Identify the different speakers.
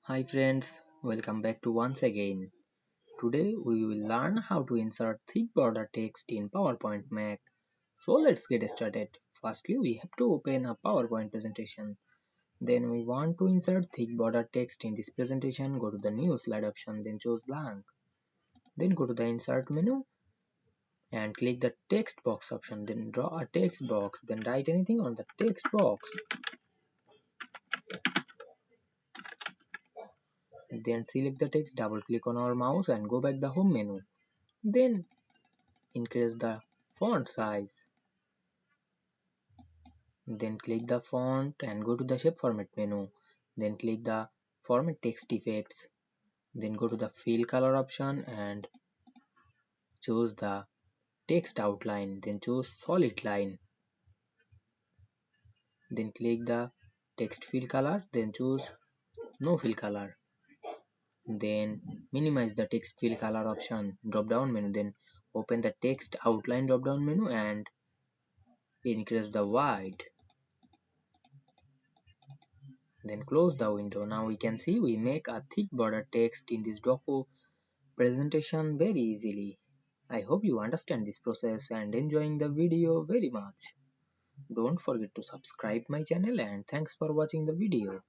Speaker 1: Hi friends, welcome back to once again. Today we will learn how to insert thick border text in PowerPoint Mac. So let's get started. Firstly, we have to open a PowerPoint presentation. Then we want to insert thick border text in this presentation. Go to the new slide option, then choose blank. Then go to the insert menu and click the text box option. Then draw a text box. Then write anything on the text box. Then select the text, double click on our mouse and go back the home menu. Then increase the font size. Then click the font and go to the shape format menu. Then click the format text effects. Then go to the fill color option and choose the text outline. Then choose solid line. Then click the text fill color. Then choose no fill color. Then minimize the text fill color option drop down menu. Then open the text outline drop down menu and increase the white. Then close the window. Now we can see we make a thick border text in this docu presentation very easily. I hope you understand this process and enjoying the video very much. Don't forget to subscribe my channel and thanks for watching the video.